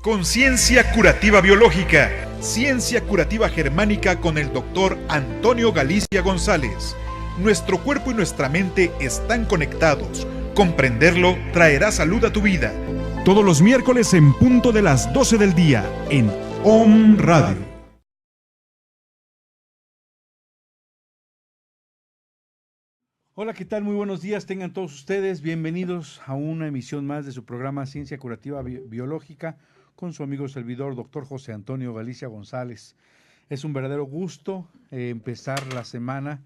Conciencia Curativa Biológica, Ciencia Curativa Germánica con el Dr. Antonio Galicia González. Nuestro cuerpo y nuestra mente están conectados. Comprenderlo traerá salud a tu vida. Todos los miércoles en punto de las 12 del día en OM Radio. Hola, ¿qué tal? Muy buenos días, tengan todos ustedes. Bienvenidos a una emisión más de su programa Ciencia Curativa Biológica con su amigo servidor, doctor José Antonio Galicia González. Es un verdadero gusto empezar la semana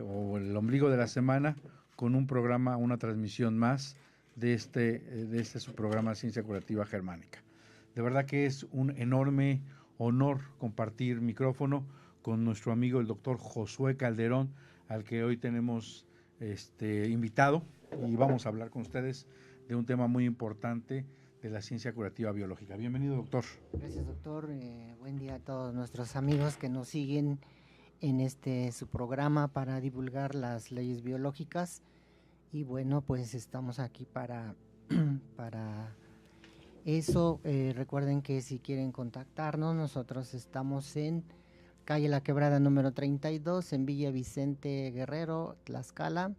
o el ombligo de la semana con un programa, una transmisión más de este su programa Ciencia Curativa Germánica. De verdad que es un enorme honor compartir micrófono con nuestro amigo el doctor Josué Calderón, al que hoy tenemos invitado, y vamos a hablar con ustedes de un tema muy importante de la ciencia curativa biológica. Bienvenido, doctor. Gracias, doctor. Buen día a todos nuestros amigos que nos siguen en su programa para divulgar las leyes biológicas. Y bueno, pues estamos aquí para eso. Recuerden que si quieren contactarnos, nosotros estamos en calle La Quebrada número 32, en Villa Vicente Guerrero, Tlaxcala,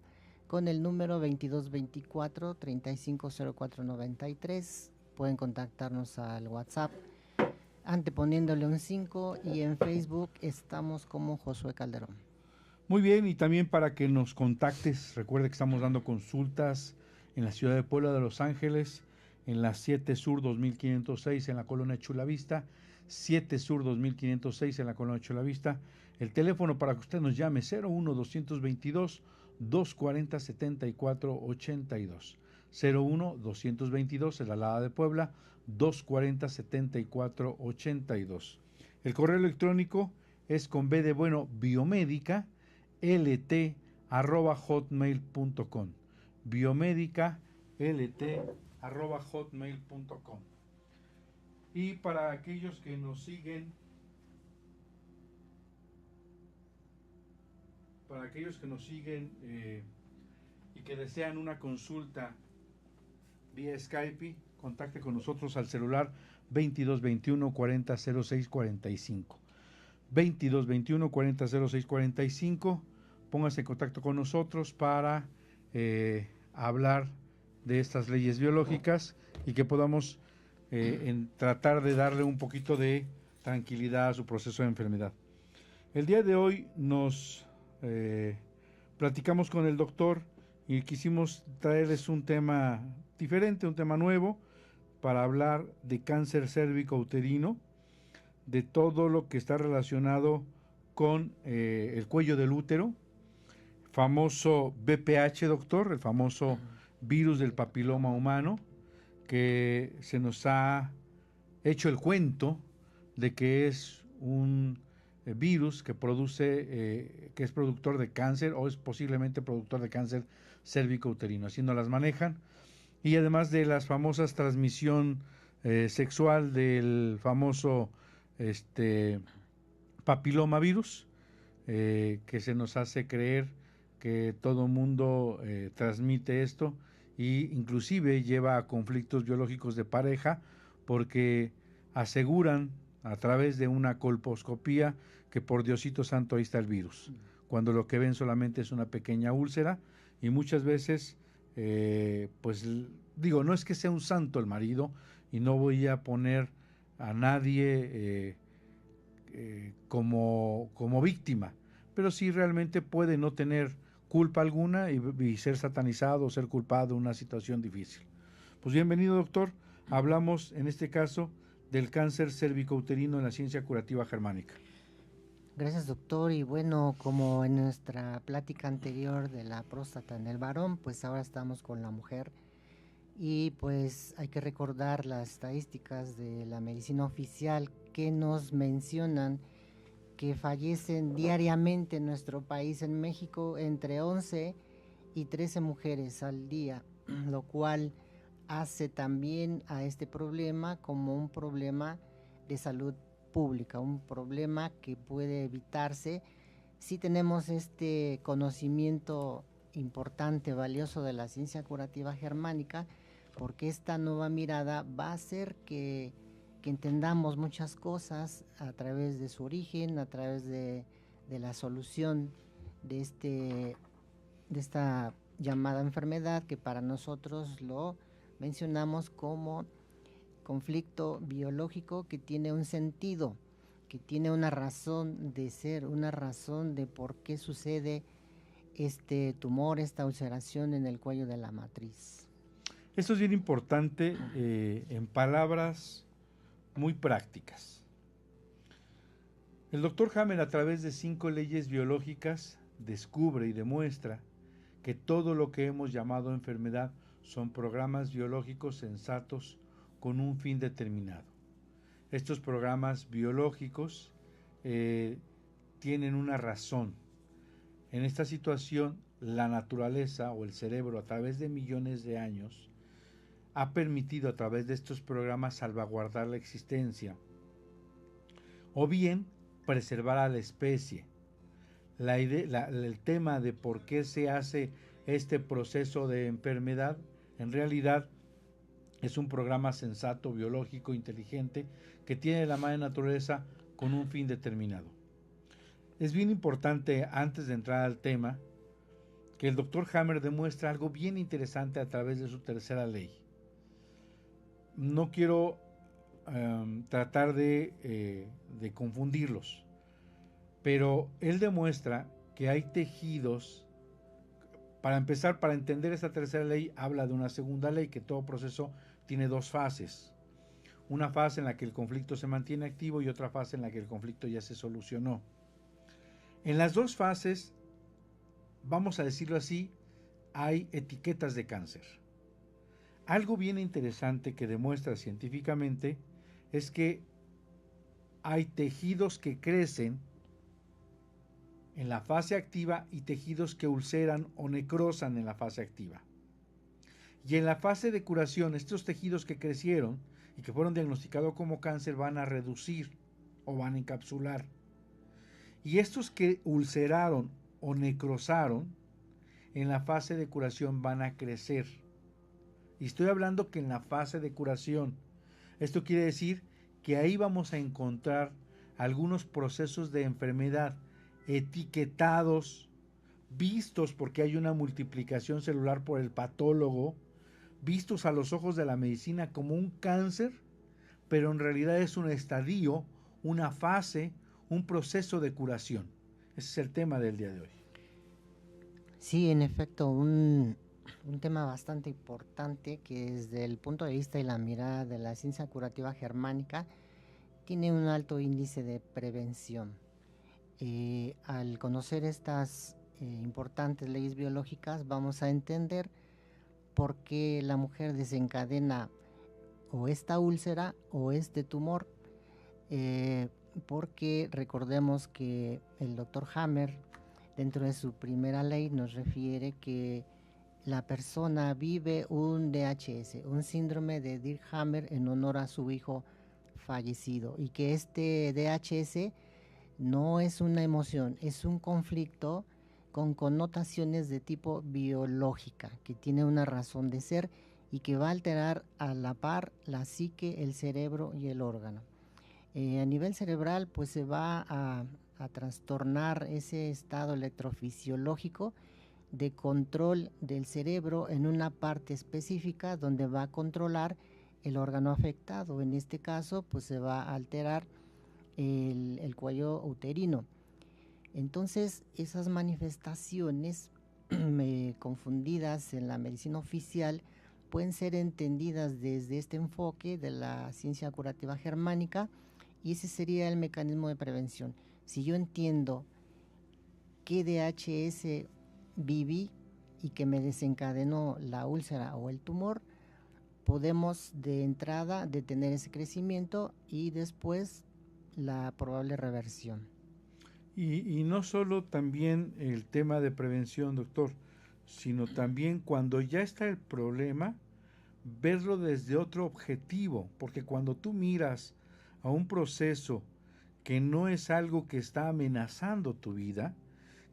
con el número 2224-350493. Pueden contactarnos al WhatsApp anteponiéndole un 5, y en Facebook estamos como Josué Calderón. Muy bien, y también para que nos contactes, recuerde que estamos dando consultas en la ciudad de Puebla de Los Ángeles, en la 7 Sur 2506 en la colonia Chulavista, 7 Sur 2506 en la colonia Chulavista. El teléfono para que usted nos llame 01-222-240-7482. 01-222 en la Lada de Puebla, 240-7482. El correo electrónico es con B de bueno, biomédica, lt@hotmail.com. Biomédica, lt@hotmail.com. Y para aquellos que nos siguen, y que desean una consulta vía Skype, contacte con nosotros al celular 2221 40 06 45. 2221 40 06 45. Póngase en contacto con nosotros para hablar de estas leyes biológicas y que podamos en tratar de darle un poquito de tranquilidad a su proceso de enfermedad. El día de hoy nos platicamos con el doctor y quisimos traerles un tema diferente, un tema nuevo, para hablar de cáncer cérvico-uterino, de todo lo que está relacionado con el cuello del útero, famoso VPH, doctor, el famoso virus del papiloma humano, que se nos ha hecho el cuento de que es un virus que produce, que es productor de cáncer o es posiblemente productor de cáncer cérvico-uterino. Así nos las manejan. Y además de las famosas transmisión sexual del famoso papilomavirus, que se nos hace creer que todo mundo transmite esto, y inclusive lleva a conflictos biológicos de pareja, porque aseguran a través de una colposcopía que por Diosito santo ahí está el virus, cuando lo que ven solamente es una pequeña úlcera. Y muchas veces pues digo, no es que sea un santo el marido, y no voy a poner a nadie como víctima, pero sí realmente puede no tener culpa alguna y ser satanizado o ser culpado de una situación difícil. Pues bienvenido, doctor. Hablamos en este caso del cáncer cérvico-uterino en la ciencia curativa germánica. Gracias, doctor. Y bueno, como en nuestra plática anterior de la próstata en el varón, pues ahora estamos con la mujer. Y pues hay que recordar las estadísticas de la medicina oficial que nos mencionan que fallecen diariamente en nuestro país, en México, entre 11 y 13 mujeres al día, lo cual hace también a este problema como un problema de salud pública, un problema que puede evitarse si tenemos este conocimiento importante, valioso de la ciencia curativa germánica, porque esta nueva mirada va a hacer que que entendamos muchas cosas a través de su origen, a través de la solución de esta llamada enfermedad, que para nosotros lo mencionamos como conflicto biológico que tiene un sentido, que tiene una razón de ser, una razón de por qué sucede este tumor, esta ulceración en el cuello de la matriz. Esto es bien importante en palabras muy prácticas. El doctor Hammer, a través de 5 leyes biológicas, descubre y demuestra que todo lo que hemos llamado enfermedad son programas biológicos sensatos con un fin determinado. Estos programas biológicos tienen una razón. En esta situación, la naturaleza o el cerebro, a través de millones de años, ha permitido a través de estos programas salvaguardar la existencia o bien preservar a la especie. El tema de por qué se hace este proceso de enfermedad, en realidad es un programa sensato, biológico, inteligente, que tiene la madre naturaleza con un fin determinado. Es bien importante, antes de entrar al tema, que el doctor Hammer demuestra algo bien interesante a través de su tercera ley. No quiero tratar de confundirlos, pero él demuestra que hay tejidos. Para empezar, para entender esta tercera ley, habla de una segunda ley, que todo proceso tiene 2 fases. Una fase en la que el conflicto se mantiene activo y otra fase en la que el conflicto ya se solucionó. En las 2 fases, vamos a decirlo así, hay etiquetas de cáncer. Algo bien interesante que demuestra científicamente es que hay tejidos que crecen en la fase activa y tejidos que ulceran o necrosan en la fase activa. Y en la fase de curación, estos tejidos que crecieron y que fueron diagnosticados como cáncer van a reducir o van a encapsular. Y estos que ulceraron o necrosaron, en la fase de curación van a crecer. Y estoy hablando que en la fase de curación. Esto quiere decir que ahí vamos a encontrar algunos procesos de enfermedad etiquetados, vistos porque hay una multiplicación celular por el patólogo, vistos a los ojos de la medicina como un cáncer, pero en realidad es un estadio, una fase, un proceso de curación. Ese es el tema del día de hoy. Sí, en efecto, un tema bastante importante que desde el punto de vista y la mirada de la ciencia curativa germánica tiene un alto índice de prevención. Al conocer estas importantes leyes biológicas vamos a entender por qué la mujer desencadena o esta úlcera o este tumor, porque recordemos que el doctor Hammer, dentro de su primera ley, nos refiere que la persona vive un DHS, un síndrome de Dirkhammer, en honor a su hijo fallecido, y que este DHS no es una emoción, es un conflicto con connotaciones de tipo biológica, que tiene una razón de ser y que va a alterar a la par la psique, el cerebro y el órgano. A nivel cerebral, pues se va a trastornar ese estado electrofisiológico de control del cerebro en una parte específica donde va a controlar el órgano afectado. En este caso, pues se va a alterar el cuello uterino. Entonces, esas manifestaciones confundidas en la medicina oficial pueden ser entendidas desde este enfoque de la ciencia curativa germánica, y ese sería el mecanismo de prevención. Si yo entiendo qué DHS viví y que me desencadenó la úlcera o el tumor, podemos de entrada detener ese crecimiento y después la probable reversión. Y no solo también el tema de prevención, doctor, sino también cuando ya está el problema, verlo desde otro objetivo, porque cuando tú miras a un proceso que no es algo que está amenazando tu vida,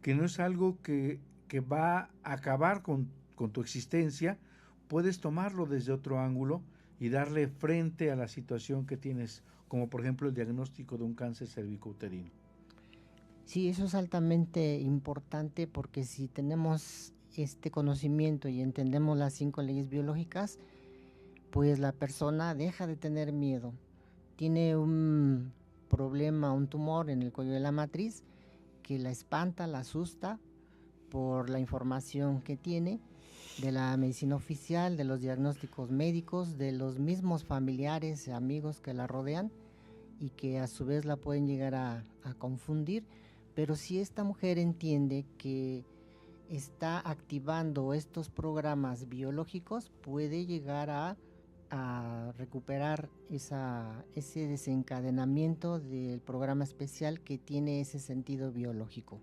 que no es algo que va a acabar con tu existencia, puedes tomarlo desde otro ángulo y darle frente a la situación que tienes, como por ejemplo el diagnóstico de un cáncer cervicouterino. Sí, eso es altamente importante porque si tenemos este conocimiento y entendemos las 5 leyes biológicas, pues la persona deja de tener miedo. Tiene un problema, un tumor en el cuello de la matriz que la espanta, la asusta por la información que tiene de la medicina oficial, de los diagnósticos médicos, de los mismos familiares y amigos que la rodean y que a su vez la pueden llegar a confundir. Pero si esta mujer entiende que está activando estos programas biológicos, puede llegar a recuperar ese desencadenamiento del programa especial que tiene ese sentido biológico.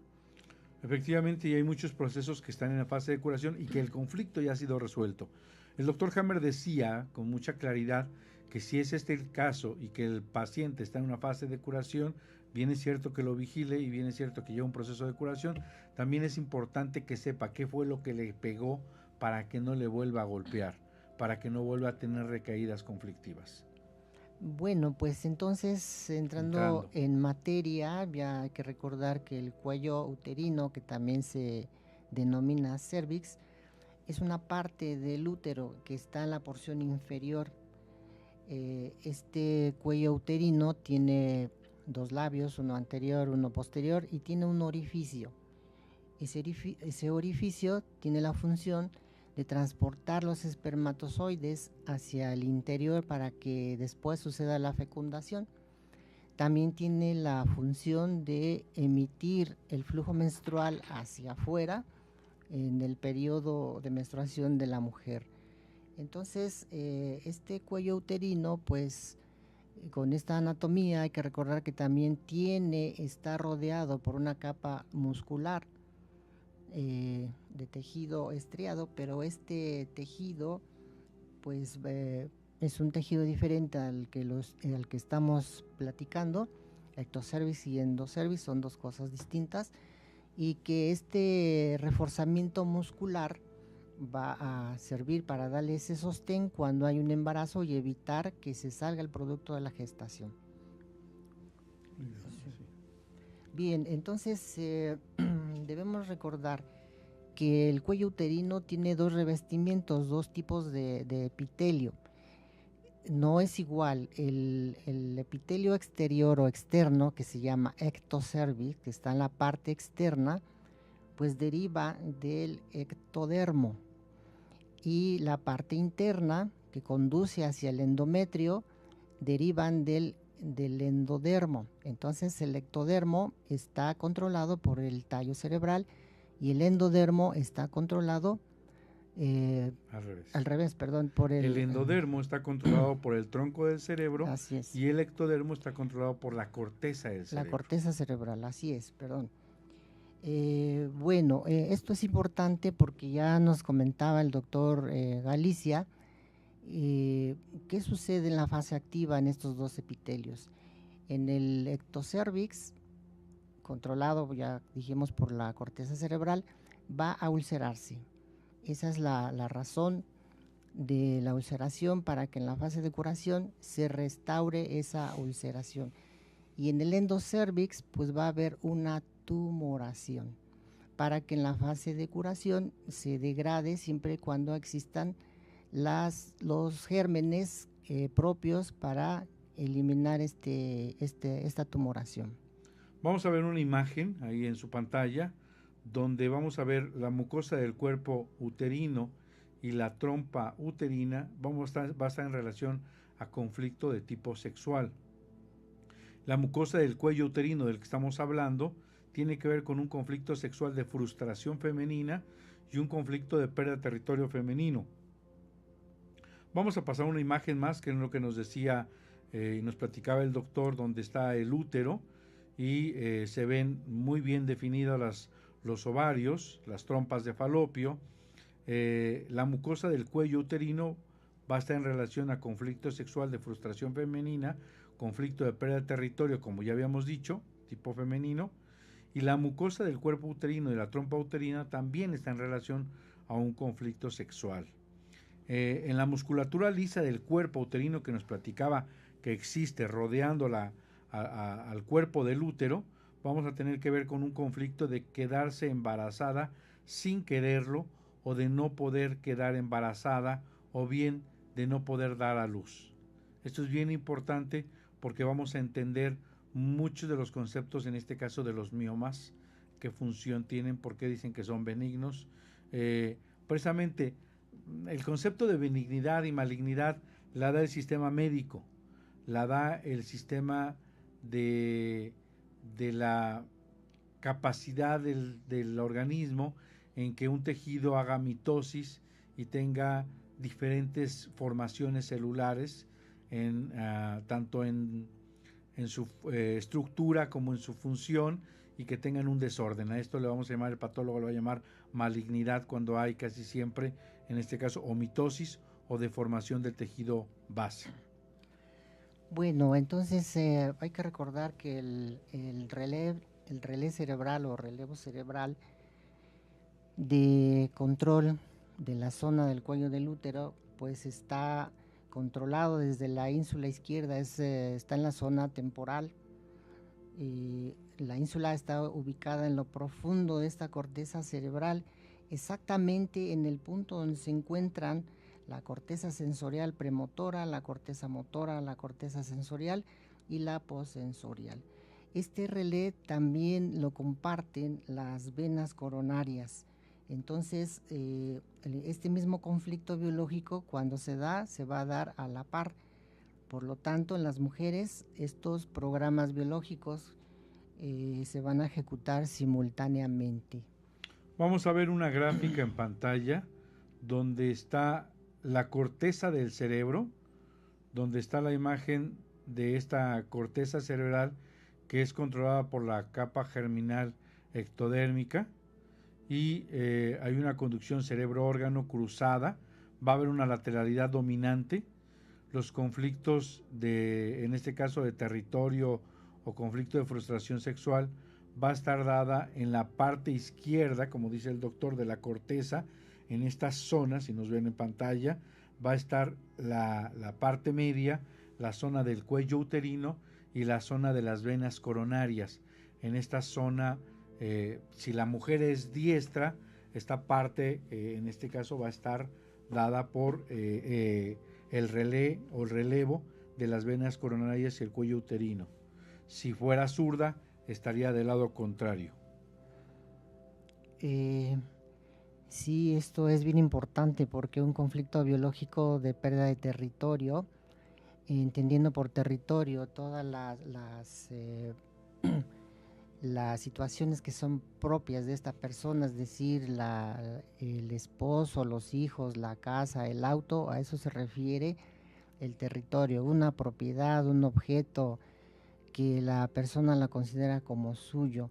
Efectivamente, y hay muchos procesos que están en la fase de curación y que el conflicto ya ha sido resuelto. El doctor Hammer decía con mucha claridad que si es este el caso y que el paciente está en una fase de curación, bien es cierto que lo vigile y bien es cierto que lleva un proceso de curación, también es importante que sepa qué fue lo que le pegó para que no le vuelva a golpear, para que no vuelva a tener recaídas conflictivas. Bueno, pues entonces entrando en materia, ya hay que recordar que el cuello uterino, que también se denomina cervix, es una parte del útero que está en la porción inferior. Este cuello uterino tiene 2 labios, uno anterior, uno posterior, y tiene un orificio. Ese orificio tiene la función de transportar los espermatozoides hacia el interior para que después suceda la fecundación. También tiene la función de emitir el flujo menstrual hacia afuera en el periodo de menstruación de la mujer. Entonces, este cuello uterino, pues con esta anatomía hay que recordar que también está rodeado por una capa muscular de tejido estriado, pero este tejido pues es un tejido diferente al que estamos platicando. Ectocervix y endocervix son 2 cosas distintas, y que este reforzamiento muscular va a servir para darle ese sostén cuando hay un embarazo y evitar que se salga el producto de la gestación. Bien, entonces debemos recordar que el cuello uterino tiene 2 revestimientos, 2 tipos de epitelio. No es igual el epitelio exterior o externo, que se llama ectocervix, que está en la parte externa, pues deriva del ectodermo, y la parte interna, que conduce hacia el endometrio, derivan del endodermo. Entonces el ectodermo está controlado por el tallo cerebral y el endodermo está controlado al revés, por el endodermo está controlado por el tronco del cerebro. Así es. Y el ectodermo está controlado por la corteza del cerebro. La corteza cerebral, así es, perdón. Bueno, esto es importante porque ya nos comentaba el doctor Galicia qué sucede en la fase activa en estos 2 epitelios. En el ectocervix, controlado, ya dijimos, por la corteza cerebral, va a ulcerarse. Esa es la razón de la ulceración, para que en la fase de curación se restaure esa ulceración. Y en el endocervix pues va a haber una tumoración, para que en la fase de curación se degrade siempre y cuando existan los gérmenes propios para eliminar esta tumoración. Vamos a ver una imagen ahí en su pantalla donde vamos a ver la mucosa del cuerpo uterino y la trompa uterina. Va a estar en relación a conflicto de tipo sexual. La mucosa del cuello uterino del que estamos hablando tiene que ver con un conflicto sexual de frustración femenina y un conflicto de pérdida de territorio femenino. Vamos a pasar una imagen más, que es lo que nos decía y nos platicaba el doctor, donde está el útero y se ven muy bien definidos los ovarios, las trompas de falopio. La mucosa del cuello uterino va a estar en relación a conflicto sexual de frustración femenina, conflicto de pérdida de territorio, como ya habíamos dicho, tipo femenino, y la mucosa del cuerpo uterino y la trompa uterina también está en relación a un conflicto sexual. En la musculatura lisa del cuerpo uterino que nos platicaba que existe rodeando al cuerpo del útero, vamos a tener que ver con un conflicto de quedarse embarazada sin quererlo, o de no poder quedar embarazada, o bien de no poder dar a luz. Esto es bien importante porque vamos a entender muchos de los conceptos, en este caso de los miomas, qué función tienen, por qué dicen que son benignos. Precisamente el concepto de benignidad y malignidad la da el sistema médico, la da el sistema de la capacidad del organismo en que un tejido haga mitosis y tenga diferentes formaciones celulares, tanto en su estructura como en su función, y que tengan un desorden. A esto le vamos a llamar, el patólogo lo va a llamar malignidad, cuando hay casi siempre, en este caso, o mitosis o deformación del tejido base. Bueno, entonces hay que recordar que el relé cerebral o relevo cerebral de control de la zona del cuello del útero, pues está controlado desde la ínsula izquierda, está en la zona temporal. La ínsula está ubicada en lo profundo de esta corteza cerebral, exactamente en el punto donde se encuentran la corteza sensorial premotora, la corteza motora, la corteza sensorial y la postsensorial. Este relé también lo comparten las venas coronarias. Entonces, este mismo conflicto biológico, cuando se va a dar a la par. Por lo tanto, en las mujeres, estos programas biológicos se van a ejecutar simultáneamente. Vamos a ver una gráfica en pantalla donde está la corteza del cerebro, donde está la imagen de esta corteza cerebral que es controlada por la capa germinal ectodérmica, y hay una conducción cerebro-órgano cruzada. Va a haber una lateralidad dominante. Los conflictos en este caso de territorio o conflicto de frustración sexual, va a estar dada en la parte izquierda, como dice el doctor, de la corteza. En esta zona, si nos ven en pantalla, va a estar la parte media, la zona del cuello uterino y la zona de las venas coronarias. En esta zona, si la mujer es diestra, esta parte, en este caso, va a estar dada por el relé o el relevo de las venas coronarias y el cuello uterino. Si fuera zurda, estaría del lado contrario. Sí, esto es bien importante porque un conflicto biológico de pérdida de territorio, entendiendo por territorio todas las situaciones que son propias de esta persona, es decir, el esposo, los hijos, la casa, el auto, a eso se refiere el territorio, una propiedad, un objeto que la persona la considera como suyo.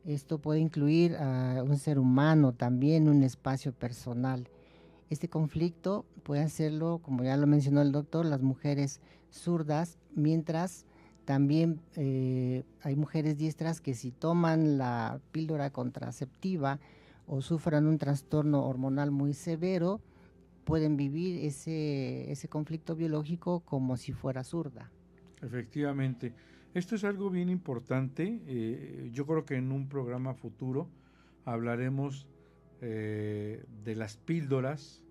Esto puede incluir a un ser humano, también un espacio personal. Este conflicto puede hacerlo, como ya lo mencionó el doctor, las mujeres zurdas, mientras también hay mujeres diestras que, si toman la píldora contraceptiva o sufran un trastorno hormonal muy severo, pueden vivir ese conflicto biológico como si fuera zurda. Efectivamente. Esto es algo bien importante. Yo creo que en un programa futuro hablaremos de las píldoras,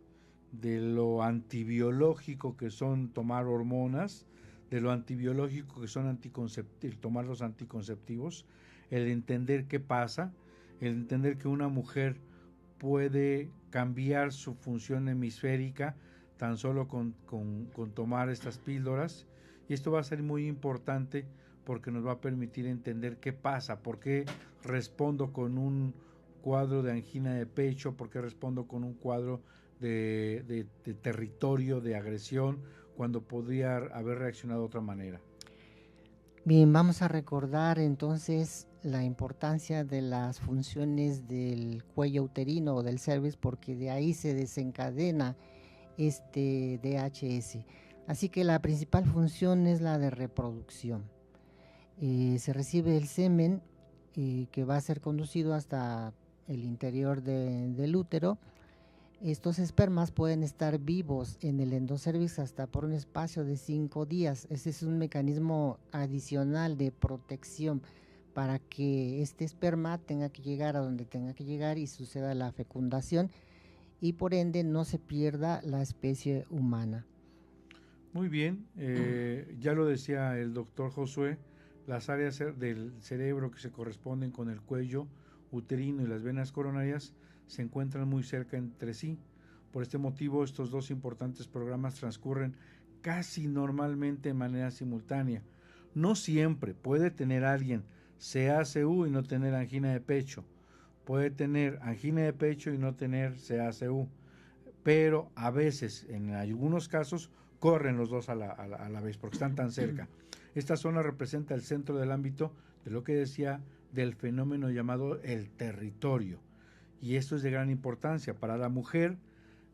de lo antibiológico que son tomar hormonas, de lo antibiológico que son tomar los anticonceptivos, el entender qué pasa, el entender que una mujer puede cambiar su función hemisférica tan solo con tomar estas píldoras. Y esto va a ser muy importante porque nos va a permitir entender qué pasa, por qué respondo con un cuadro de angina de pecho, por qué respondo con un cuadro de territorio, de agresión, cuando podría haber reaccionado de otra manera. Bien, vamos a recordar entonces la importancia de las funciones del cuello uterino o del cervix, porque de ahí se desencadena este DHS. Así que la principal función es la de reproducción. Se recibe el semen que va a ser conducido hasta el interior del útero, Estos espermas pueden estar vivos en el endocervix hasta por un espacio de 5 días. Ese es un mecanismo adicional de protección para que este esperma tenga que llegar a donde tenga que llegar y suceda la fecundación y por ende no se pierda la especie humana. Muy bien, ya lo decía el doctor Josué, las áreas del cerebro que se corresponden con el cuello uterino y las venas coronarias se encuentran muy cerca entre sí. Por este motivo, estos dos importantes programas transcurren casi normalmente de manera simultánea. No siempre puede tener alguien CACU y no tener angina de pecho. Puede tener angina de pecho y no tener CACU. Pero a veces, en algunos casos, corren los dos a la vez porque están tan cerca. Esta zona representa el centro del ámbito de lo que decía del fenómeno llamado el territorio. Y esto es de gran importancia para la mujer.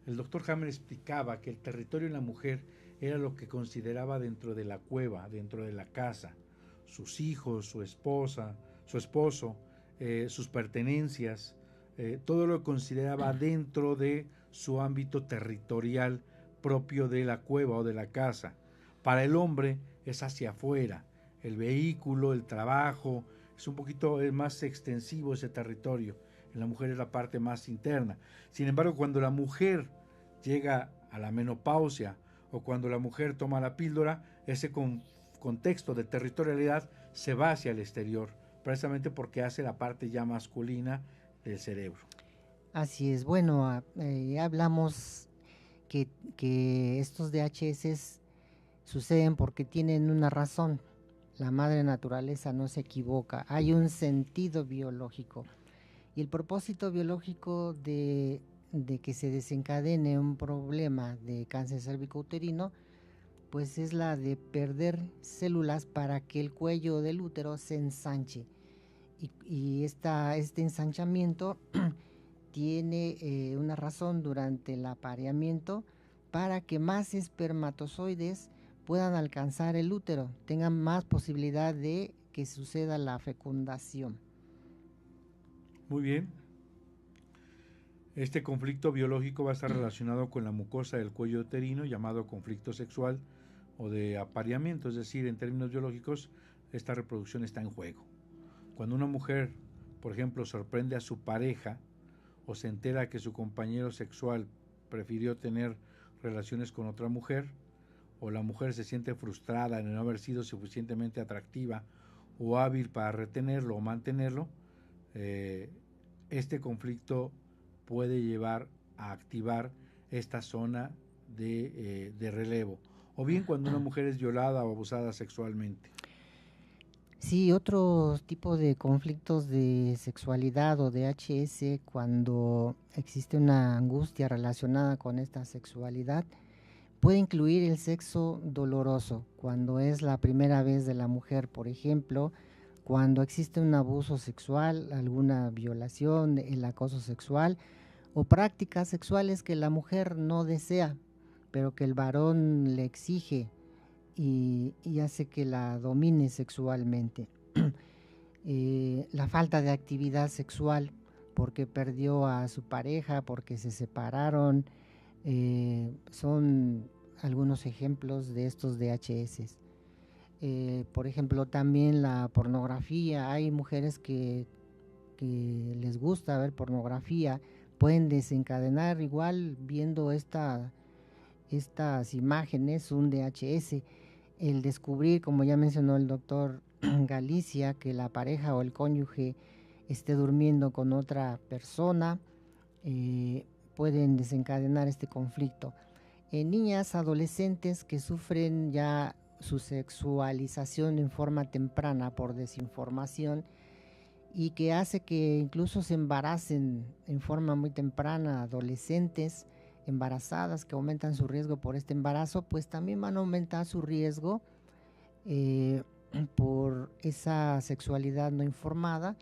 El doctor Hammer explicaba que el territorio en la mujer era lo que consideraba dentro de la cueva, dentro de la casa, sus hijos, su esposa, su esposo, sus pertenencias, todo lo consideraba dentro de su ámbito territorial propio de la cueva o de la casa. Para el hombre es hacia afuera, el vehículo, el trabajo, es un poquito más extensivo ese territorio. En la mujer es la parte más interna. Sin embargo, cuando la mujer llega a la menopausia o cuando la mujer toma la píldora, ese contexto de territorialidad se va hacia el exterior, precisamente porque hace la parte ya masculina del cerebro. Así es, bueno, hablamos que estos DHS suceden porque tienen una razón. La madre naturaleza no se equivoca, hay un sentido biológico. Y el propósito biológico de que se desencadene un problema de cáncer cervicouterino, pues es la de perder células para que el cuello del útero se ensanche. Y este ensanchamiento tiene una razón durante el apareamiento para que más espermatozoides puedan alcanzar el útero, tengan más posibilidad de que suceda la fecundación. Muy bien. Este conflicto biológico va a estar relacionado con la mucosa del cuello uterino, llamado conflicto sexual o de apareamiento, es decir, en términos biológicos, esta reproducción está en juego. Cuando una mujer, por ejemplo, sorprende a su pareja o se entera que su compañero sexual prefirió tener relaciones con otra mujer, o la mujer se siente frustrada en no haber sido suficientemente atractiva o hábil para retenerlo o mantenerlo, este conflicto puede llevar a activar esta zona de relevo, o bien cuando una mujer es violada o abusada sexualmente. Sí, otro tipo de conflictos de sexualidad o DHS, cuando existe una angustia relacionada con esta sexualidad, puede incluir el sexo doloroso, cuando es la primera vez de la mujer, por ejemplo, cuando existe un abuso sexual, alguna violación, el acoso sexual o prácticas sexuales que la mujer no desea, pero que el varón le exige y hace que la domine sexualmente. La falta de actividad sexual porque perdió a su pareja, porque se separaron, son algunos ejemplos de estos DHS. Por ejemplo, también la pornografía. Hay mujeres que les gusta ver pornografía, pueden desencadenar igual viendo estas imágenes un DHS. El descubrir, como ya mencionó el doctor Galicia, que la pareja o el cónyuge esté durmiendo con otra persona, pueden desencadenar este conflicto. En niñas, adolescentes que sufren ya su sexualización en forma temprana por desinformación y que hace que incluso se embaracen en forma muy temprana, adolescentes embarazadas que aumentan su riesgo por este embarazo, pues también van a aumentar su riesgo por esa sexualidad no informada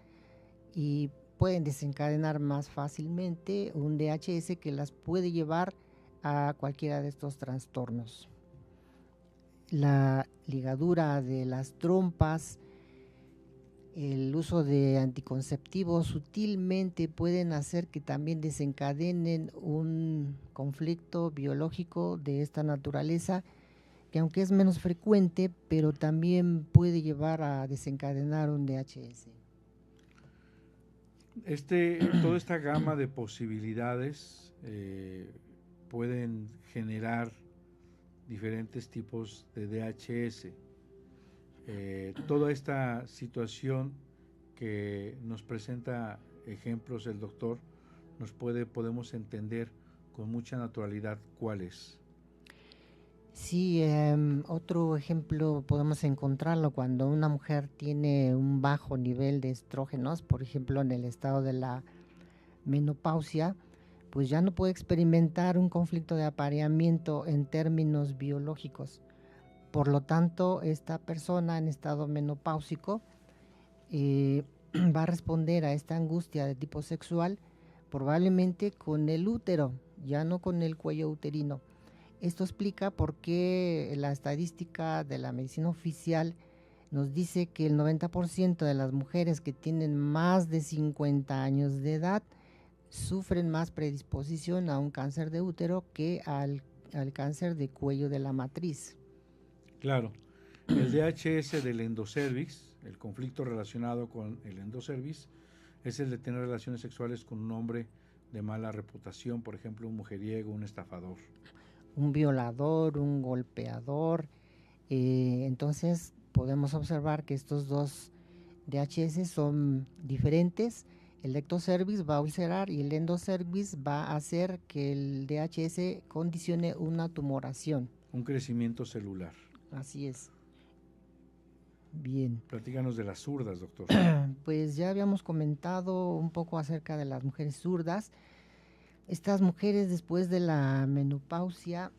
y pueden desencadenar más fácilmente un DHS que las puede llevar a cualquiera de estos trastornos. La ligadura de las trompas el uso de anticonceptivos sutilmente pueden hacer que también desencadenen un conflicto biológico de esta naturaleza, que aunque es menos frecuente, pero también puede llevar a desencadenar un DHS. Toda esta gama de posibilidades pueden generar diferentes tipos de DHS. Toda esta situación que nos presenta ejemplos el doctor, podemos entender con mucha naturalidad cuál es. Sí, otro ejemplo podemos encontrarlo cuando una mujer tiene un bajo nivel de estrógenos, por ejemplo en el estado de la menopausia, pues ya no puede experimentar un conflicto de apareamiento en términos biológicos. Por lo tanto, esta persona en estado menopáusico va a responder a esta angustia de tipo sexual probablemente con el útero, ya no con el cuello uterino. Esto explica por qué la estadística de la medicina oficial nos dice que el 90% de las mujeres que tienen más de 50 años de edad sufren más predisposición a un cáncer de útero que al cáncer de cuello de la matriz. Claro, el DHS del endocervix, el conflicto relacionado con el endocervix, es el de tener relaciones sexuales con un hombre de mala reputación, por ejemplo, un mujeriego, un estafador. Un violador, un golpeador. Entonces podemos observar que estos dos DHS son diferentes. El ectocervix va a ulcerar y el endocervix va a hacer que el DHS condicione una tumoración. Un crecimiento celular. Así es. Bien. Platícanos de las zurdas, doctor. Pues ya habíamos comentado un poco acerca de las mujeres zurdas. Estas mujeres después de la menopausia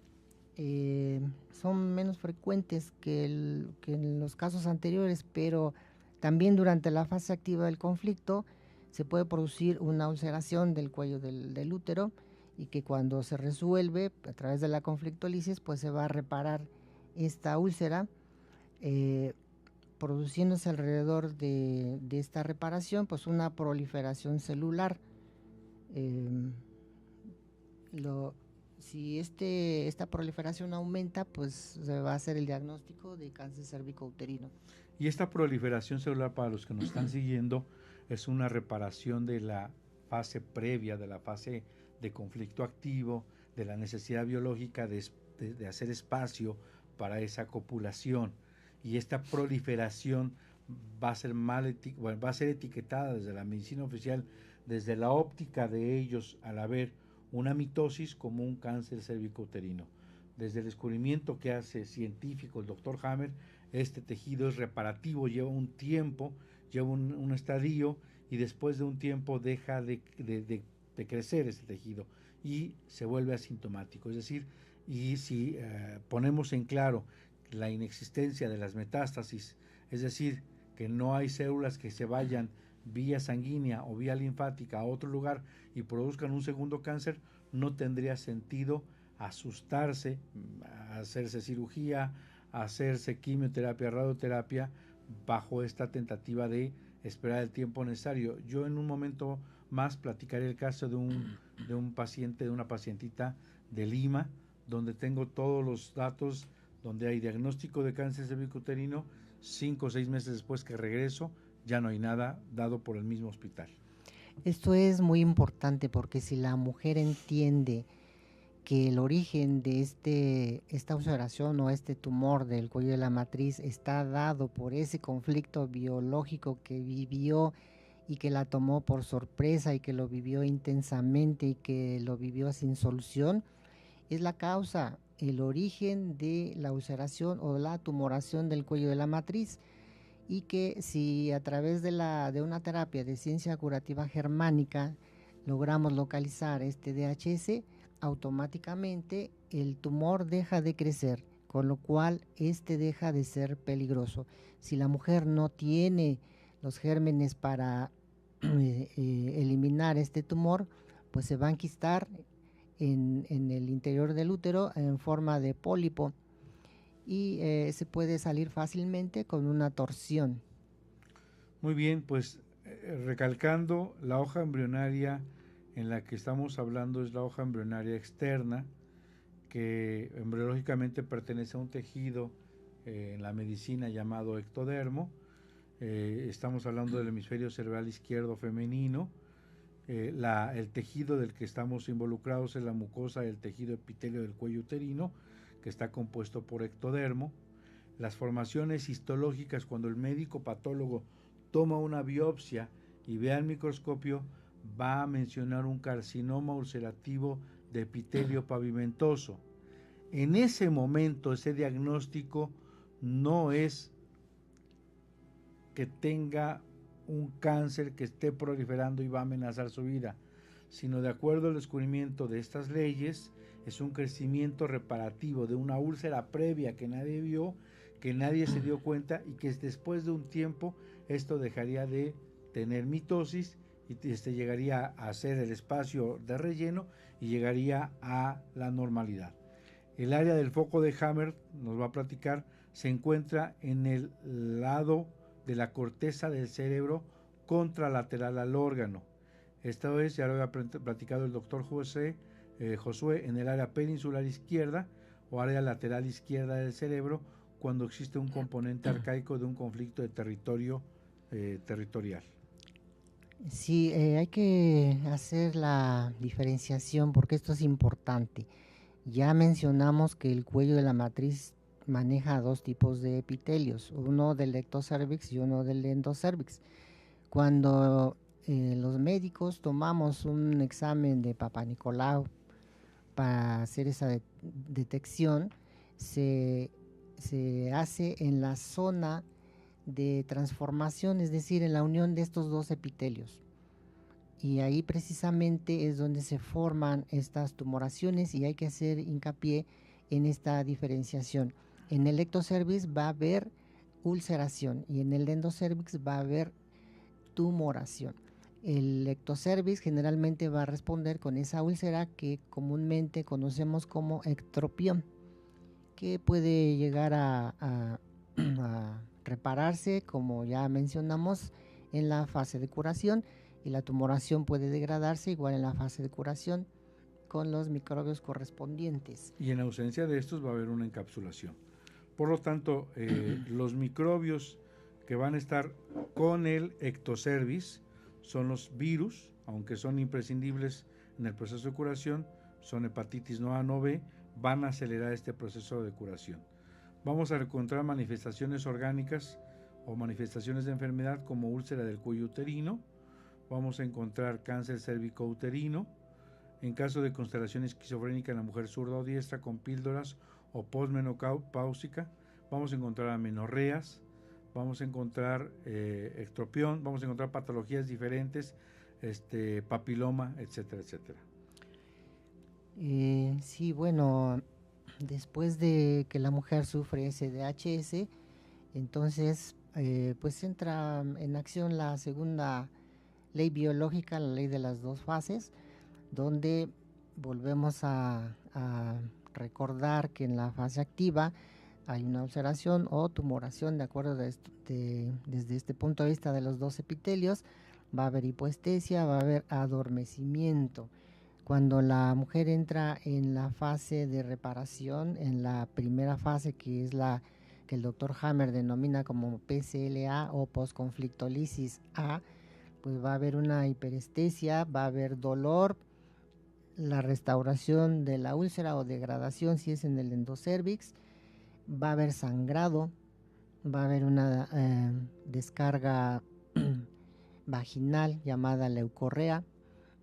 son menos frecuentes que en los casos anteriores, pero también durante la fase activa del conflicto se puede producir una ulceración del cuello del útero, y que cuando se resuelve a través de la conflictólisis, pues se va a reparar esta úlcera, produciéndose alrededor de esta reparación pues una proliferación celular. Si esta proliferación aumenta, pues se va a hacer el diagnóstico de cáncer cervicouterino. Y esta proliferación celular, para los que nos están siguiendo, es una reparación de la fase previa, de la fase de conflicto activo, de la necesidad biológica de hacer espacio para esa copulación. Y esta proliferación va a ser etiquetada desde la medicina oficial, desde la óptica de ellos, al haber una mitosis, como un cáncer cervicouterino. Desde el descubrimiento que hace científico el doctor Hammer, este tejido es reparativo, lleva un tiempo, lleva un estadio, y después de un tiempo deja de crecer este tejido y se vuelve asintomático. Es decir, y si ponemos en claro la inexistencia de las metástasis, es decir, que no hay células que se vayan vía sanguínea o vía linfática a otro lugar y produzcan un segundo cáncer, no tendría sentido asustarse, hacerse cirugía, hacerse quimioterapia, radioterapia, bajo esta tentativa de esperar el tiempo necesario. Yo en un momento más platicaré el caso de un paciente, de una pacientita de Lima, donde tengo todos los datos, donde hay diagnóstico de cáncer cervicouterino, 5 o 6 meses después que regreso, ya no hay nada dado por el mismo hospital. Esto es muy importante, porque si la mujer entiende que el origen de esta ulceración o este tumor del cuello de la matriz está dado por ese conflicto biológico que vivió y que la tomó por sorpresa y que lo vivió intensamente y que lo vivió sin solución, es la causa, el origen de la ulceración o la tumoración del cuello de la matriz. Y que si a través de una terapia de ciencia curativa germánica logramos localizar este DHS, automáticamente el tumor deja de crecer, con lo cual este deja de ser peligroso. Si la mujer no tiene los gérmenes para eliminar este tumor, pues se va a enquistar en el interior del útero en forma de pólipo, y se puede salir fácilmente con una torsión. Muy bien, pues recalcando, la hoja embrionaria en la que estamos hablando es la hoja embrionaria externa, que embriológicamente pertenece a un tejido en la medicina llamado ectodermo. Estamos hablando del hemisferio cerebral izquierdo femenino. El tejido del que estamos involucrados es la mucosa del tejido epitelio del cuello uterino, que está compuesto por ectodermo. Las formaciones histológicas, cuando el médico patólogo toma una biopsia y ve al microscopio, va a mencionar un carcinoma ulcerativo de epitelio pavimentoso. En ese momento, ese diagnóstico no es que tenga un cáncer que esté proliferando y va a amenazar su vida, sino de acuerdo al descubrimiento de estas leyes, es un crecimiento reparativo de una úlcera previa que nadie vio, que nadie se dio cuenta, y que después de un tiempo esto dejaría de tener mitosis y llegaría a ser el espacio de relleno y llegaría a la normalidad. El área del foco de Hammer, nos va a platicar, se encuentra en el lado de la corteza del cerebro contralateral al órgano. Esta vez ya lo había platicado el doctor Josué, en el área peninsular izquierda o área lateral izquierda del cerebro, cuando existe un componente arcaico de un conflicto de territorial. Sí, hay que hacer la diferenciación porque esto es importante. Ya mencionamos que el cuello de la matriz maneja dos tipos de epitelios, uno del ectocervix y uno del endocervix. Cuando los médicos tomamos un examen de Papa Nicolau para hacer esa detección, se hace en la zona de transformación, es decir, en la unión de estos dos epitelios. Y ahí precisamente es donde se forman estas tumoraciones y hay que hacer hincapié en esta diferenciación. En el ectocervix va a haber ulceración y en el endocervix va a haber tumoración. El ectocervix generalmente va a responder con esa úlcera que comúnmente conocemos como ectropión, que puede llegar a repararse, como ya mencionamos, en la fase de curación, y la tumoración puede degradarse igual en la fase de curación con los microbios correspondientes. Y en ausencia de estos va a haber una encapsulación. Por lo tanto, los microbios que van a estar con el ectocervix son los virus, aunque son imprescindibles en el proceso de curación, son hepatitis no A, no B, van a acelerar este proceso de curación. Vamos a encontrar manifestaciones orgánicas o manifestaciones de enfermedad como úlcera del cuello uterino, vamos a encontrar cáncer cérvico-uterino, en caso de constelación esquizofrénica en la mujer zurda o diestra con píldoras o postmenopáusica, vamos a encontrar amenorreas, vamos a encontrar ectropión, vamos a encontrar patologías diferentes, papiloma, etcétera, etcétera. Sí, bueno, después de que la mujer sufre SDHS, entonces pues entra en acción la segunda ley biológica, la ley de las dos fases, donde volvemos a recordar que en la fase activa hay una ulceración o tumoración de acuerdo desde este punto de vista de los dos epitelios, va a haber hipoestesia, va a haber adormecimiento. Cuando la mujer entra en la fase de reparación, en la primera fase que es la que el doctor Hammer denomina como PCLA o postconflictolisis A, pues va a haber una hiperestesia, va a haber dolor, la restauración de la úlcera o degradación si es en el endocervix, va a haber sangrado, va a haber una descarga vaginal llamada leucorrea,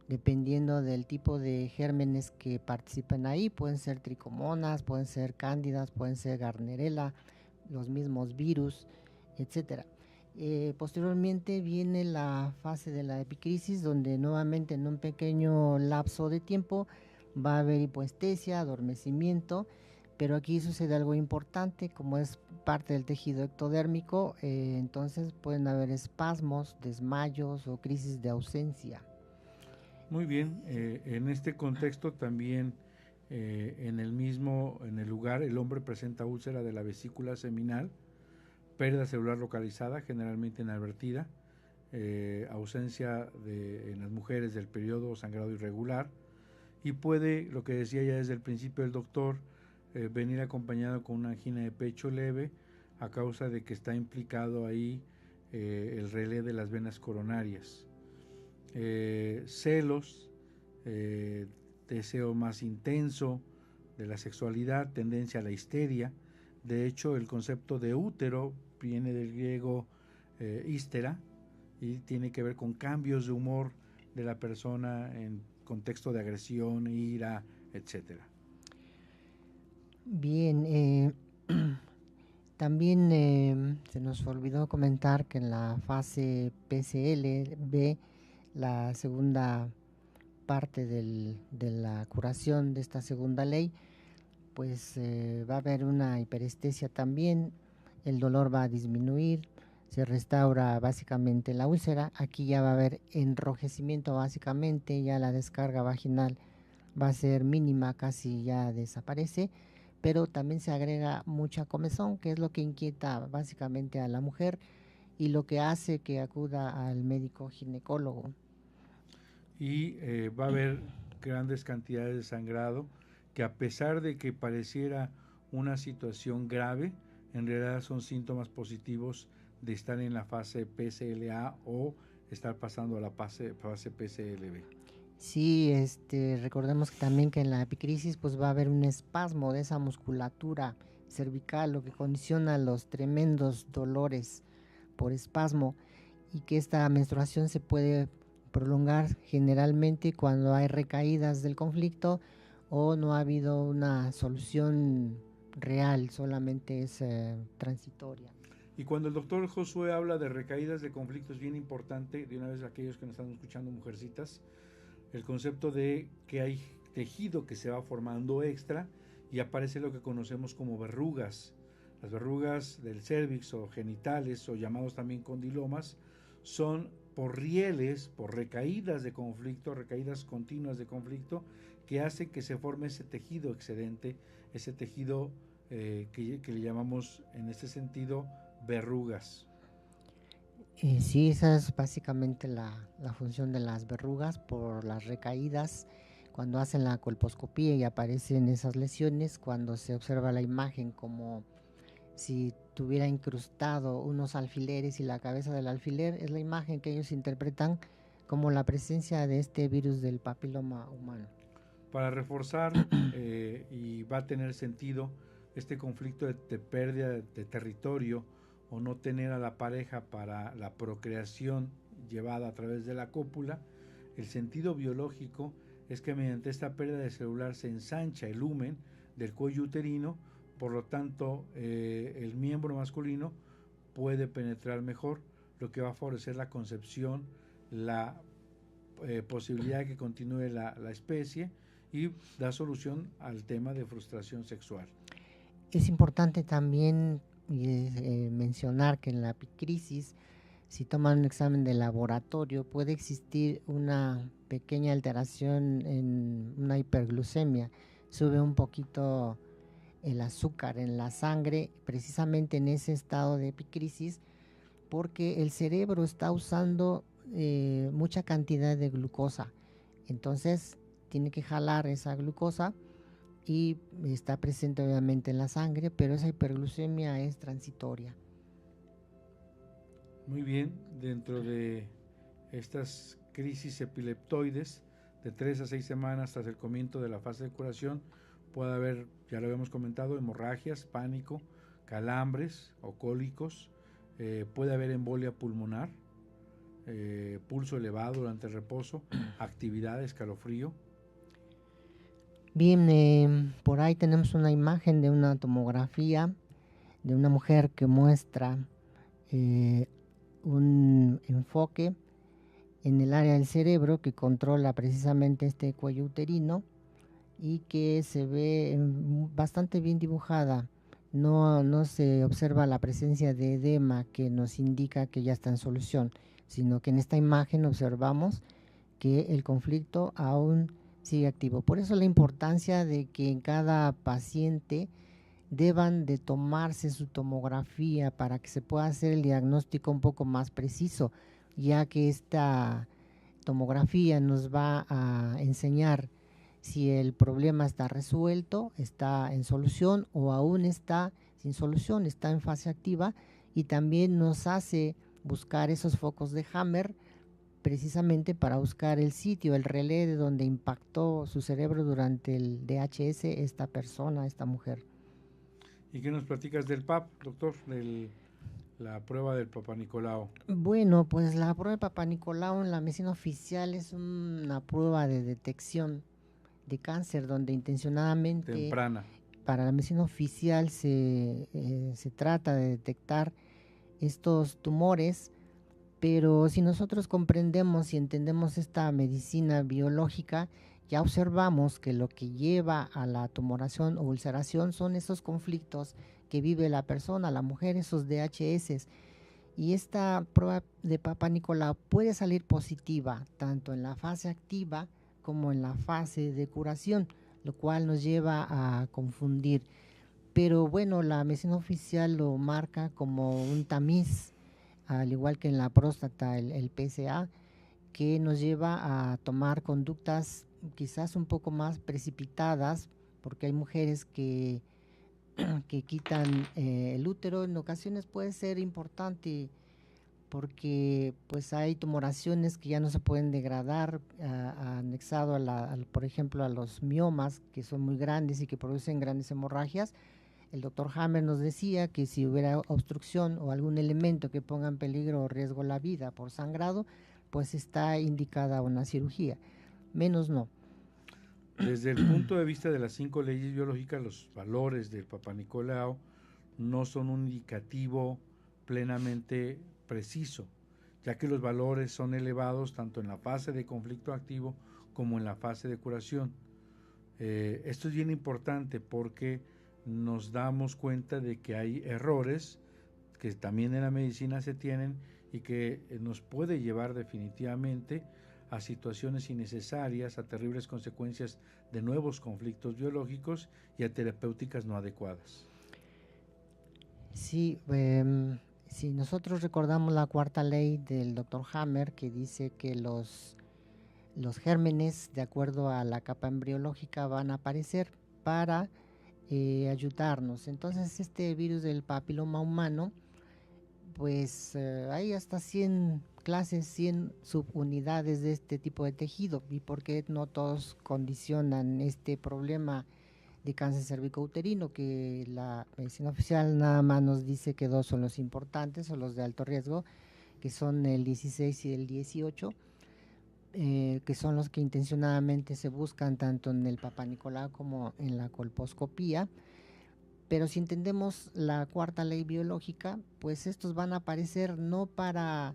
dependiendo del tipo de gérmenes que participan ahí, pueden ser tricomonas, pueden ser cándidas, pueden ser Gardnerella, los mismos virus, etcétera. Posteriormente viene la fase de la epicrisis, donde nuevamente en un pequeño lapso de tiempo va a haber hipoestesia, adormecimiento, pero aquí sucede algo importante, como es parte del tejido ectodérmico, entonces pueden haber espasmos, desmayos o crisis de ausencia. Muy bien, en este contexto también en el lugar el hombre presenta úlcera de la vesícula seminal, pérdida celular localizada, generalmente inadvertida, ausencia en las mujeres del periodo sangrado irregular, y puede, lo que decía ya desde el principio el doctor, venir acompañado con una angina de pecho leve a causa de que está implicado ahí el relé de las venas coronarias. Celos, deseo más intenso de la sexualidad, tendencia a la histeria. De hecho, el concepto de útero viene del griego hístera y tiene que ver con cambios de humor de la persona en contexto de agresión, ira, etcétera. Bien, también se nos olvidó comentar que en la fase PCLB, la segunda parte de la curación de esta segunda ley, pues va a haber una hiperestesia también, el dolor va a disminuir, se restaura básicamente la úlcera, aquí ya va a haber enrojecimiento básicamente, ya la descarga vaginal va a ser mínima, casi ya desaparece, pero también se agrega mucha comezón, que es lo que inquieta básicamente a la mujer y lo que hace que acuda al médico ginecólogo. Y va a haber grandes cantidades de sangrado que, a pesar de que pareciera una situación grave, en realidad son síntomas positivos de estar en la fase PCLA o estar pasando a la fase PCLB. Sí, recordemos que también que en la epicrisis pues va a haber un espasmo de esa musculatura cervical, lo que condiciona los tremendos dolores por espasmo, y que esta menstruación se puede prolongar generalmente cuando hay recaídas del conflicto o no ha habido una solución real, solamente es transitoria. Y cuando el doctor Josué habla de recaídas de conflicto, es bien importante, de una vez aquellos que nos están escuchando, mujercitas, el concepto de que hay tejido que se va formando extra y aparece lo que conocemos como verrugas. Las verrugas del cérvix o genitales, o llamados también condilomas, son por rieles, por recaídas de conflicto, recaídas continuas de conflicto, que hacen que se forme ese tejido excedente, ese tejido que le llamamos en este sentido verrugas. Sí, esa es básicamente la función de las verrugas, por las recaídas. Cuando hacen la colposcopía y aparecen esas lesiones, cuando se observa la imagen como si tuviera incrustado unos alfileres y la cabeza del alfiler, es la imagen que ellos interpretan como la presencia de este virus del papiloma humano. Para reforzar, y va a tener sentido, este conflicto de pérdida de territorio o no tener a la pareja para la procreación llevada a través de la cópula, el sentido biológico es que mediante esta pérdida de celular se ensancha el lumen del cuello uterino, por lo tanto el miembro masculino puede penetrar mejor, lo que va a favorecer la concepción, la posibilidad de que continúe la especie y da solución al tema de frustración sexual. Es importante también mencionar que en la epicrisis, si toman un examen de laboratorio, puede existir una pequeña alteración en una hiperglucemia, sube un poquito el azúcar en la sangre, precisamente en ese estado de epicrisis, porque el cerebro está usando mucha cantidad de glucosa, entonces tiene que jalar esa glucosa y está presente obviamente en la sangre, pero esa hiperglucemia es transitoria. Muy bien, dentro de estas crisis epileptoides de 3 a 6 semanas tras el comienzo de la fase de curación, puede haber, ya lo habíamos comentado, hemorragias, pánico, calambres o cólicos, puede haber embolia pulmonar, pulso elevado durante el reposo, actividad, escalofrío. Bien, por ahí tenemos una imagen de una tomografía de una mujer que muestra un enfoque en el área del cerebro que controla precisamente este cuello uterino y que se ve bastante bien dibujada. No se observa la presencia de edema que nos indica que ya está en solución, sino que en esta imagen observamos que el conflicto aún sigue activo. Por eso la importancia de que en cada paciente deban de tomarse su tomografía para que se pueda hacer el diagnóstico un poco más preciso, ya que esta tomografía nos va a enseñar si el problema está resuelto, está en solución o aún está sin solución, está en fase activa, y también nos hace buscar esos focos de Hammer precisamente para buscar el sitio, el relé de donde impactó su cerebro durante el DHS esta persona, esta mujer. ¿Y qué nos platicas del PAP, doctor? La prueba del Papá Nicolau. Bueno, pues la prueba de Papá Nicolau en la medicina oficial es una prueba de detección de cáncer donde intencionadamente Temprana. para la medicina oficial se trata de detectar estos tumores, pero si nosotros comprendemos y entendemos esta medicina biológica, ya observamos que lo que lleva a la tumoración o ulceración son esos conflictos que vive la persona, la mujer, esos DHS. Y esta prueba de Papá Nicolau puede salir positiva tanto en la fase activa como en la fase de curación, lo cual nos lleva a confundir. Pero bueno, la medicina oficial lo marca como un tamiz, al igual que en la próstata, el PSA, que nos lleva a tomar conductas quizás un poco más precipitadas, porque hay mujeres que quitan el útero. En ocasiones puede ser importante porque pues hay tumoraciones que ya no se pueden degradar, anexado por ejemplo a los miomas, que son muy grandes y que producen grandes hemorragias. El doctor Hammer nos decía que si hubiera obstrucción o algún elemento que ponga en peligro o riesgo la vida por sangrado, pues está indicada una cirugía, menos no. Desde el punto de vista de las 5 leyes biológicas, los valores del Papá Nicolau no son un indicativo plenamente preciso, ya que los valores son elevados tanto en la fase de conflicto activo como en la fase de curación. Esto es bien importante porque nos damos cuenta de que hay errores que también en la medicina se tienen y que nos puede llevar definitivamente a situaciones innecesarias, a terribles consecuencias de nuevos conflictos biológicos y a terapéuticas no adecuadas. Sí, si nosotros recordamos la cuarta ley del Dr. Hammer, que dice que los gérmenes, de acuerdo a la capa embriológica, van a aparecer para ayudarnos. Entonces, este virus del papiloma humano, pues hay hasta 100 clases, 100 subunidades de este tipo de tejido. ¿Y por qué no todos condicionan este problema de cáncer cervicouterino? Que la medicina oficial nada más nos dice que 2 son los importantes o los de alto riesgo, que son el 16 y el 18, que son los que intencionadamente se buscan tanto en el Papá Nicolau como en la colposcopía. Pero si entendemos la cuarta ley biológica, pues estos van a aparecer no para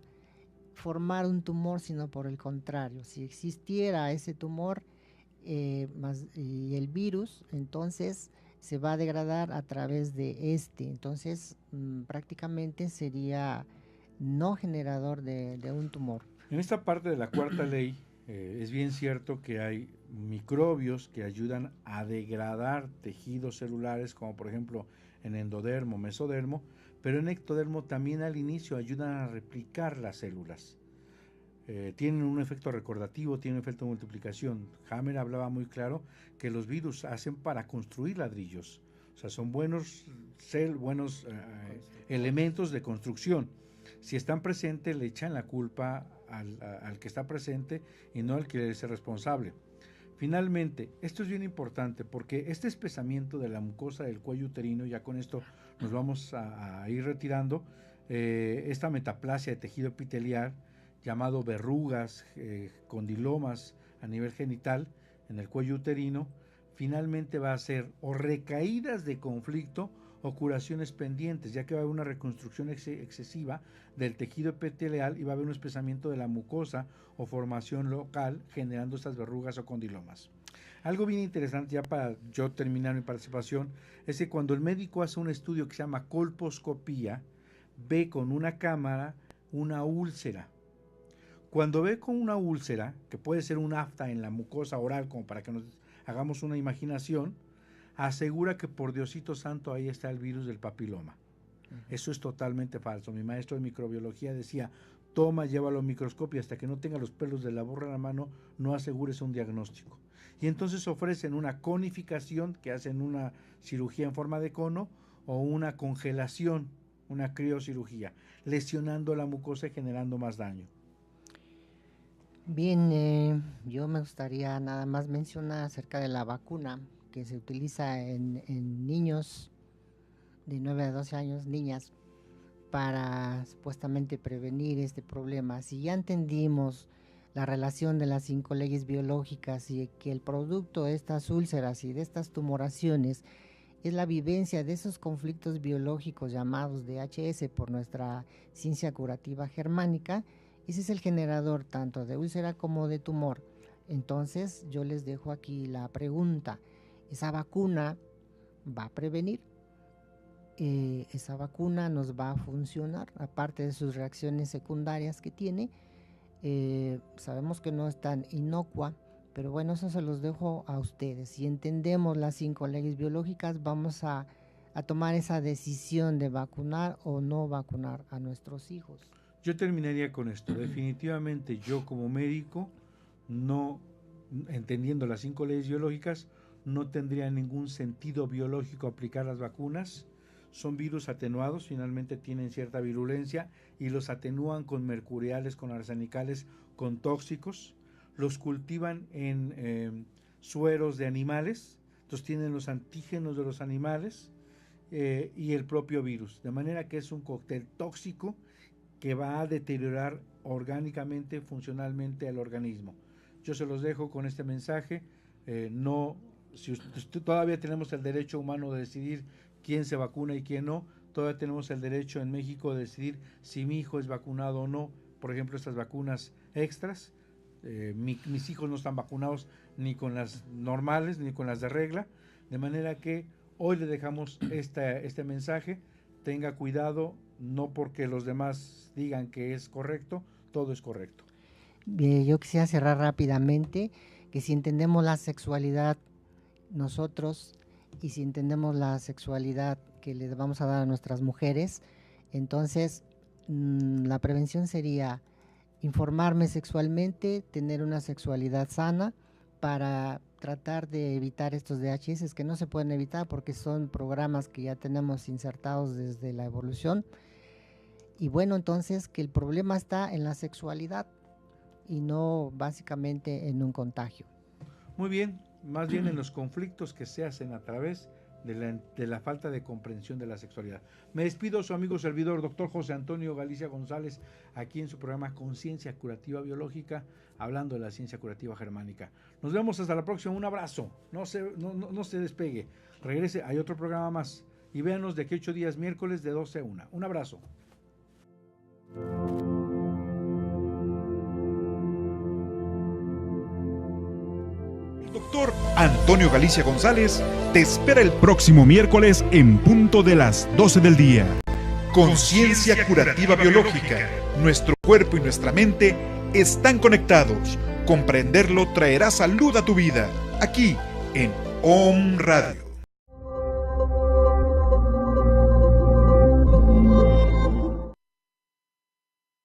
formar un tumor, sino por el contrario. Si existiera ese tumor y el virus, entonces se va a degradar a través de entonces prácticamente sería no generador de un tumor. En esta parte de la cuarta ley es bien cierto que hay microbios que ayudan a degradar tejidos celulares, como por ejemplo en endodermo, mesodermo, pero en ectodermo también al inicio ayudan a replicar las células. Tienen un efecto recordativo, tienen un efecto de multiplicación. Hammer hablaba muy claro que los virus hacen para construir ladrillos, o sea, son buenos elementos de construcción. Si están presentes, le echan la culpa al que está presente y no al que es el responsable. Finalmente, esto es bien importante porque este espesamiento de la mucosa del cuello uterino, ya con esto nos vamos a ir retirando, esta metaplasia de tejido epitelial, llamado verrugas, condilomas a nivel genital en el cuello uterino, finalmente va a ser o recaídas de conflicto o curaciones pendientes, ya que va a haber una reconstrucción excesiva del tejido epitelial y va a haber un espesamiento de la mucosa o formación local generando estas verrugas o condilomas. Algo bien interesante, ya para yo terminar mi participación, es que cuando el médico hace un estudio que se llama colposcopía, ve con una cámara una úlcera. Cuando ve con una úlcera, que puede ser un afta en la mucosa oral, como para que nos hagamos una imaginación, asegura que por Diosito santo ahí está el virus del papiloma. Eso es totalmente falso. Mi maestro de microbiología decía, toma, llévalo al microscopio, hasta que no tenga los pelos de la burra en la mano, no asegures un diagnóstico. Y entonces ofrecen una conificación, que hacen una cirugía en forma de cono, o una congelación, una criocirugía, lesionando la mucosa y generando más daño. Bien, yo me gustaría nada más mencionar acerca de la vacuna que se utiliza en niños de 9 a 12 años, niñas, para supuestamente prevenir este problema. Si ya entendimos la relación de las 5 leyes biológicas y que el producto de estas úlceras y de estas tumoraciones es la vivencia de esos conflictos biológicos llamados DHS por nuestra ciencia curativa germánica, ese es el generador tanto de úlcera como de tumor. Entonces yo les dejo aquí la pregunta, ¿esa vacuna va a prevenir? ¿Esa vacuna nos va a funcionar? Aparte de sus reacciones secundarias que tiene, sabemos que no es tan inocua, pero bueno, eso se los dejo a ustedes. Si entendemos las 5 leyes biológicas, vamos a tomar esa decisión de vacunar o no vacunar a nuestros hijos. Yo terminaría con esto. Definitivamente yo como médico, no entendiendo las 5 leyes biológicas, no tendría ningún sentido biológico aplicar las vacunas. Son virus atenuados, finalmente tienen cierta virulencia y los atenúan con mercuriales, con arsenicales, con tóxicos. Los cultivan en sueros de animales, entonces tienen los antígenos de los animales y el propio virus, de manera que es un cóctel tóxico que va a deteriorar orgánicamente, funcionalmente al organismo. Yo se los dejo con este mensaje. Si todavía tenemos el derecho humano de decidir quién se vacuna y quién no, todavía tenemos el derecho en México de decidir si mi hijo es vacunado o no, por ejemplo estas vacunas extras. Mis hijos no están vacunados ni con las normales ni con las de regla, de manera que hoy le dejamos este mensaje: tenga cuidado, no porque los demás digan que es correcto, todo es correcto. Yo quisiera cerrar rápidamente que si entendemos la sexualidad nosotros y si entendemos la sexualidad que les vamos a dar a nuestras mujeres, entonces la prevención sería informarme sexualmente, tener una sexualidad sana para tratar de evitar estos DHS que no se pueden evitar porque son programas que ya tenemos insertados desde la evolución. Y bueno, entonces que el problema está en la sexualidad y no básicamente en un contagio. Muy bien, más bien en los conflictos que se hacen a través de la falta de comprensión de la sexualidad. Me despido, su amigo servidor, doctor José Antonio Galicia González, aquí en su programa Conciencia Curativa Biológica, hablando de la ciencia curativa germánica. Nos vemos hasta la próxima, un abrazo, no se despegue, regrese, hay otro programa más, y véanos de aquí 8 días, miércoles de 12 a 1. Un abrazo. Doctor Antonio Galicia González te espera el próximo miércoles en punto de las 12 del día. Conciencia Curativa Biológica. Nuestro cuerpo y nuestra mente están conectados. Comprenderlo traerá salud a tu vida. Aquí en OM Radio.